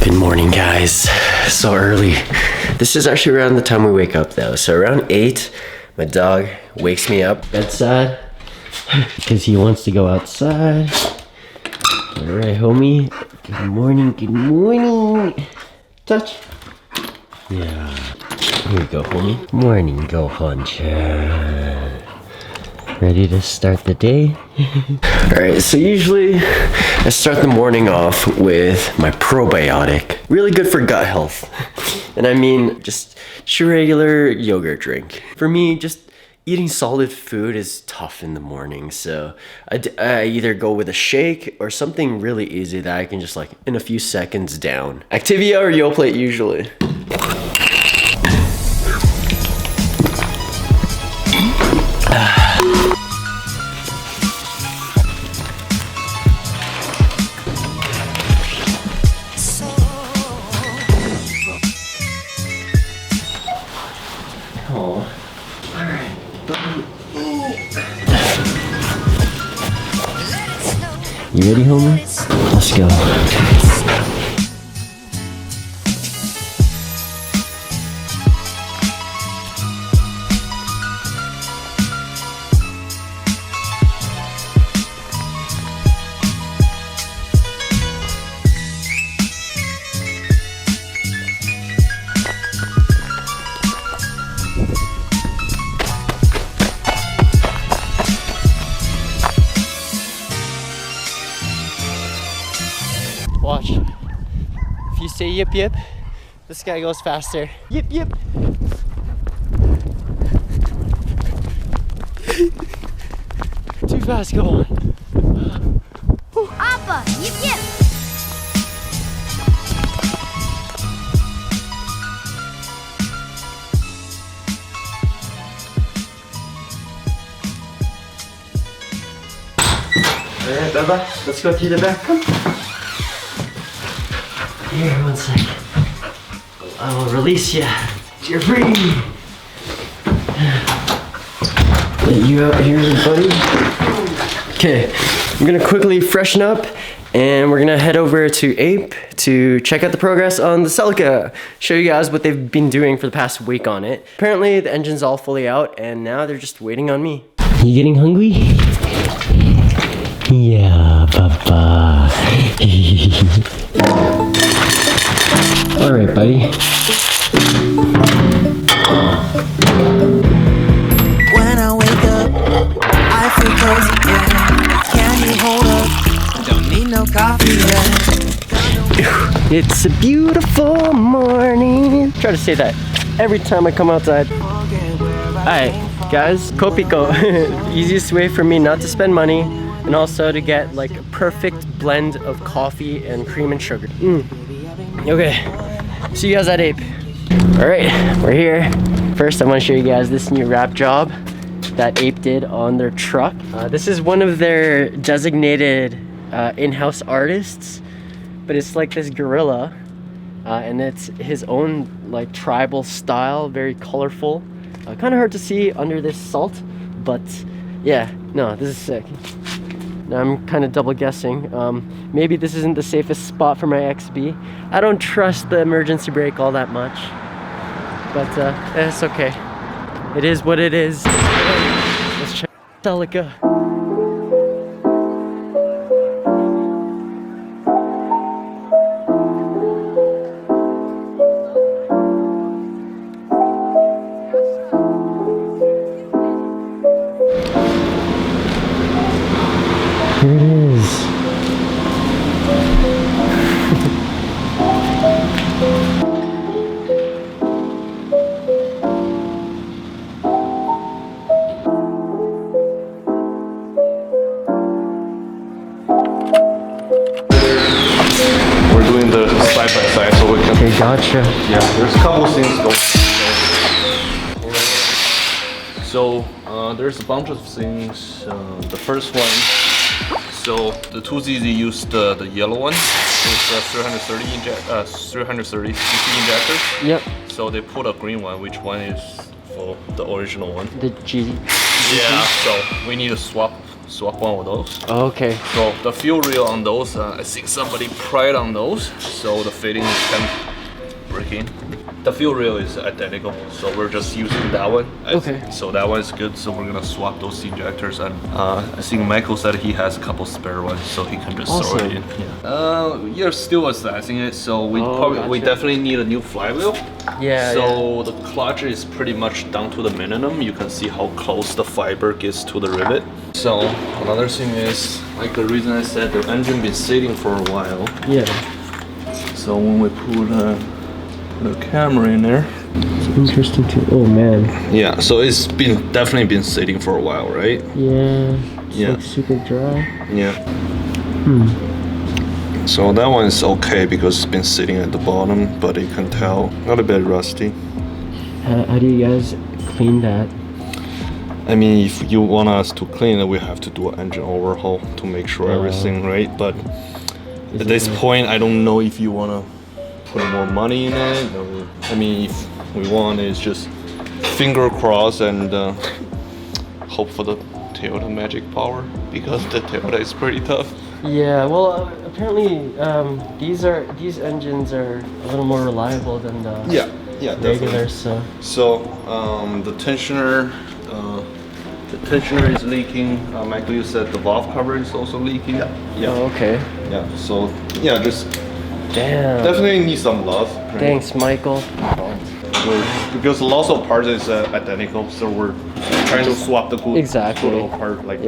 Good morning, guys. So early. This is actually around the time we wake up though. So around 8, my dog wakes me up bedside because he wants to go outside. All right, homie. Good morning, good morning. Touch. Yeah. Here you go, homie. Morning, go hunter. Ready to start the day? Alright, so usually I start the morning off with my probiotic. Really good for gut health. And I mean, just your regular yogurt drink. For me, just eating solid food is tough in the morning. So I either go with a shake or something really easy that I can just like in a few seconds down. Activia or Yoplait usually. You ready, homie? Let's go. Watch. If you say yip yip, this guy goes faster. Yip yip. Too fast, go on. Appa, yip yip. Alright, Baba, let's go to the back. Come. Here, 1 sec. I will release you. You're free. Let you out here, buddy. Okay, I'm gonna quickly freshen up and we're gonna head over to Ape to check out the progress on the Celica. Show you guys what they've been doing for the past week on it. Apparently the engine's all fully out and now they're just waiting on me. You getting hungry? Yeah, Papa. All right, buddy. When I wake up, I feel cozy, yeah. Can you hold up? Don't need no coffee, yeah. It's a beautiful morning. Try to say that every time I come outside. Alright, guys, Kopiko. Easiest way for me not to spend money and also to get like a perfect blend of coffee and cream and sugar. Okay, see you guys at Ape. Alright, we're here. First, I want to show you guys this new wrap job that Ape did on their truck. This is one of their designated in-house artists, but it's like this gorilla, and it's his own like tribal style, very colorful. Kind of hard to see under this salt, but yeah, no, this is sick. Now I'm kind of double guessing. Maybe this isn't the safest spot for my XB. I don't trust the emergency brake all that much, but it's okay. It is what it is. Let's check Celica. Here it is. We're doing the side by side so we can. Okay, gotcha. Yeah, there's a couple things going. So there's a bunch of things. The first one. So the 2ZZ used the yellow one. It's a 330 cc injector. Yep. So they put a green one. Which one is for the original one? The G. Yeah. So we need to swap swap one of those. Okay. So the fuel rail on those, I think somebody pried on those, so the fitting is kind of breaking. The fuel rail is identical, so we're just using that one. Okay. So that one is good, so we're gonna swap those injectors, and I think Michael said he has a couple spare ones, so he can just throw it in. Yeah. You're still assessing it, so we we definitely need a new flywheel. Yeah. So the clutch is pretty much down to the minimum. You can see how close the fiber gets to the rivet. So another thing is, like the reason I said the engine been sitting for a while. Yeah. So when we put a camera in there. It's interesting too. Oh man. Yeah, so it's definitely been sitting for a while, right? Yeah. It's like super dry. Yeah. So that one is okay because it's been sitting at the bottom, but you can tell not a bit rusty. How do you guys clean that? I mean, if you want us to clean it, we have to do an engine overhaul to make sure everything right. But at this point, I don't know if you want to put more money in it. Or, I mean, if we want, it's just finger crossed and hope for the Toyota magic power, because the Toyota is pretty tough. Yeah, well, apparently these engines are a little more reliable than the regular. So the tensioner is leaking. Michael, you said the valve cover is also leaking. Yeah. Oh, okay. Yeah. So yeah, just damn. Definitely need some love. Right? Thanks, Michael. Because lots of parts is identical, so we're trying to swap the good little part. Like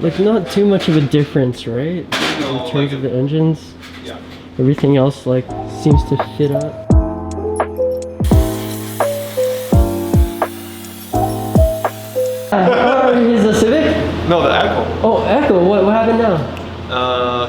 like not too much of a difference, right? No, in terms of the engines. Yeah. Everything else like seems to fit up. Is a Civic? No, the Echo. Oh, Echo. What happened now?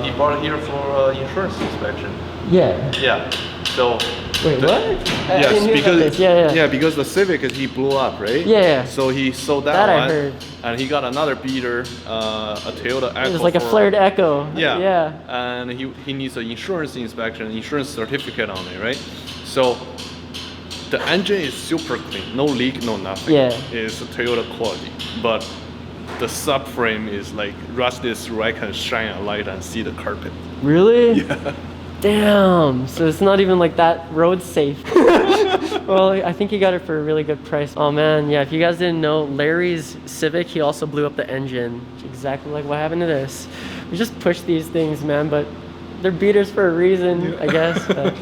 He brought it here for insurance inspection. Yeah. Yeah. So. Wait, what? Yes, because the Civic he blew up, right? Yeah. So he sold that one, I heard. And he got another beater, a Toyota Echo. It was like a flared Echo. Yeah. Yeah. And he needs an insurance inspection, insurance certificate on it, right? So the engine is super clean, no leak, no nothing. Yeah. It's a Toyota quality, but the subframe is like rusted through. I can shine a light and see the carpet. Really? Yeah. Damn, so it's not even like that road safe. Well, I think you got it for a really good price. Oh man, yeah, if you guys didn't know, Larry's Civic, he also blew up the engine. Exactly like what happened to this. We just push these things, man, but they're beaters for a reason, I guess. But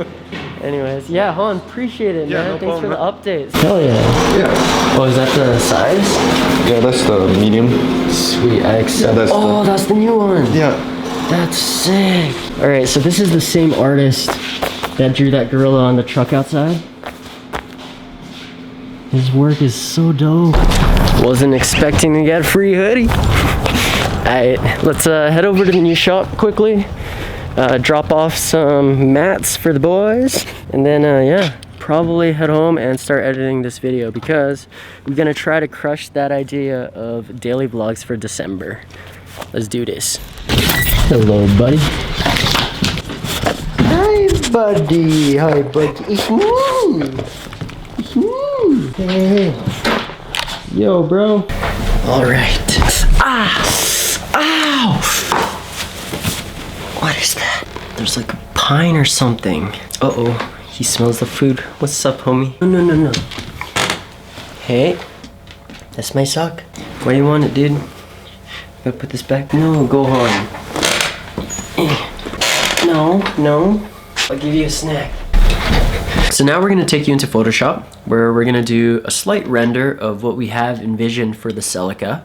anyways, yeah, Han, appreciate it, man. No Thanks problem, for the updates. Hell yeah. Yeah. Oh, is that the size? Yeah, that's the medium. Sweet, X. Yeah, that's the new one. Yeah. That's sick. All right, so this is the same artist that drew that gorilla on the truck outside. His work is so dope. Wasn't expecting to get a free hoodie. All right, let's head over to the new shop quickly. Drop off some mats for the boys. And then, yeah, probably head home and start editing this video because we're gonna try to crush that idea of daily vlogs for December. Let's do this. Hello, buddy. Hi, buddy. Hi, buddy. It's me. It's me. Hey. Yo, bro. All right. Ah. Ow. What is that? There's like a pine or something. Uh-oh. He smells the food. What's up, homie? No. Hey. That's my sock. Why do you want it, dude? Gotta put this back. No, go on. No. I'll give you a snack. So now we're gonna take you into Photoshop, where we're gonna do a slight render of what we have envisioned for the Celica.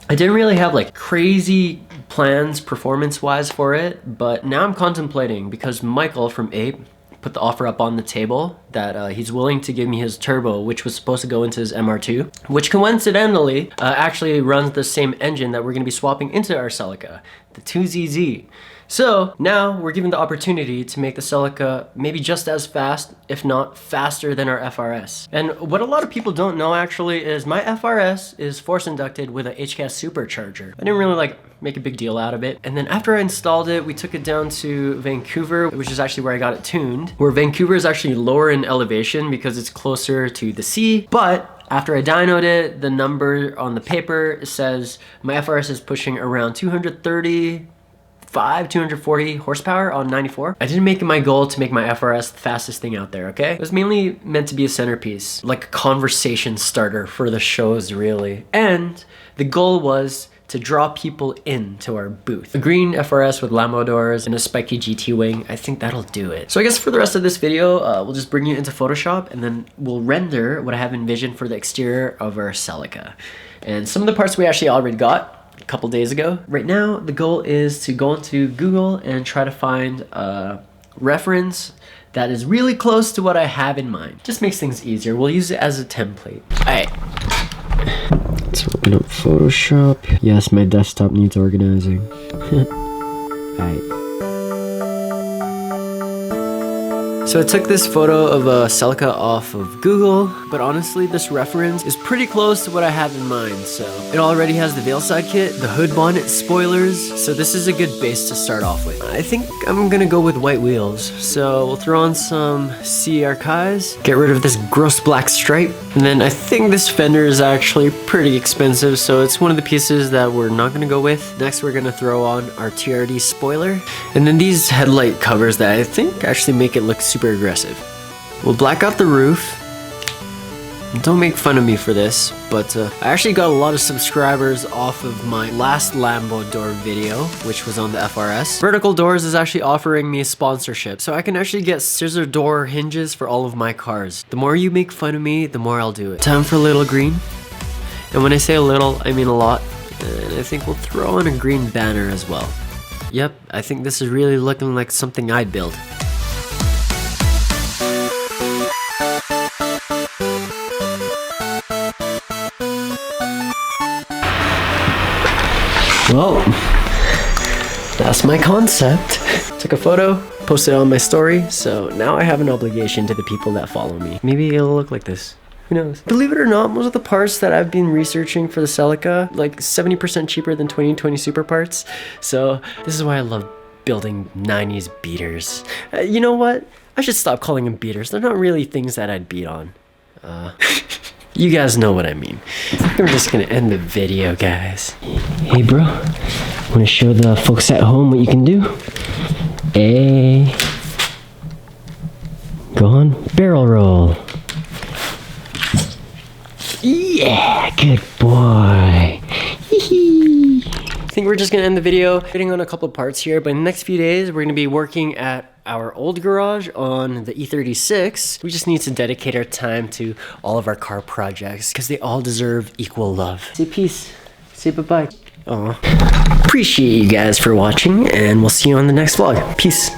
I didn't really have like crazy plans performance-wise for it, but now I'm contemplating because Michael from Ape put the offer up on the table that he's willing to give me his turbo, which was supposed to go into his MR2, which coincidentally actually runs the same engine that we're going to be swapping into our Celica, the 2ZZ. So now we're given the opportunity to make the Celica maybe just as fast, if not faster than our FRS. And what a lot of people don't know actually is my FRS is force inducted with a HCAS supercharger. I didn't really like make a big deal out of it. And then after I installed it, we took it down to Vancouver, which is actually where I got it tuned, where Vancouver is actually lower in elevation because it's closer to the sea, but After I dynoed it, the number on the paper says my FRS is pushing around 240 horsepower on 94. I didn't make it my goal to make my FRS the fastest thing out there, okay? It was mainly meant to be a centerpiece, like a conversation starter for the shows, really. And the goal was to draw people into our booth. A green FRS with Lambo doors and a spiky GT wing, I think that'll do it. So I guess for the rest of this video, we'll just bring you into Photoshop and then we'll render what I have envisioned for the exterior of our Celica. And some of the parts we actually already got a couple days ago. Right now, the goal is to go into Google and try to find a reference that is really close to what I have in mind. Just makes things easier. We'll use it as a template. All right. Let's open up Photoshop. Yes, my desktop needs organizing. Alright. So I took this photo of a Celica off of Google, but honestly this reference is pretty close to what I have in mind. So it already has the veil side kit, the hood bonnet spoilers, so this is a good base to start off with. I think I'm gonna go with white wheels. So we'll throw on some C archives, get rid of this gross black stripe, and then I think this fender is actually pretty expensive, so it's one of the pieces that we're not gonna go with. Next we're gonna throw on our TRD spoiler, and then these headlight covers that I think actually make it look super aggressive. We'll black out the roof. Don't make fun of me for this, but I actually got a lot of subscribers off of my last Lambo door video, which was on the FRS. Vertical Doors is actually offering me a sponsorship, so I can actually get scissor door hinges for all of my cars. The more you make fun of me, the more I'll do it. Time for a little green. And when I say a little, I mean a lot. And I think we'll throw in a green banner as well. Yep, I think this is really looking like something I'd build. Well, that's my concept. Took a photo, posted it on my story, so now I have an obligation to the people that follow me. Maybe it'll look like this. Who knows? Believe it or not, most of the parts that I've been researching for the Celica, like 70% cheaper than 2020 Super parts. So this is why I love building 90s beaters. You know what? I should stop calling them beaters. They're not really things that I'd beat on. You guys know what I mean. I think I'm just gonna end the video, guys. Hey bro, wanna show the folks at home what you can do? Hey. Go on, barrel roll. Yeah, good boy. Hee-hee. I think we're just gonna end the video hitting on a couple of parts here, but in the next few days we're gonna be working at our old garage on the E36. We just need to dedicate our time to all of our car projects because they all deserve equal love. Say peace. Say bye-bye. Aw. Appreciate you guys for watching, and we'll see you on the next vlog. Peace.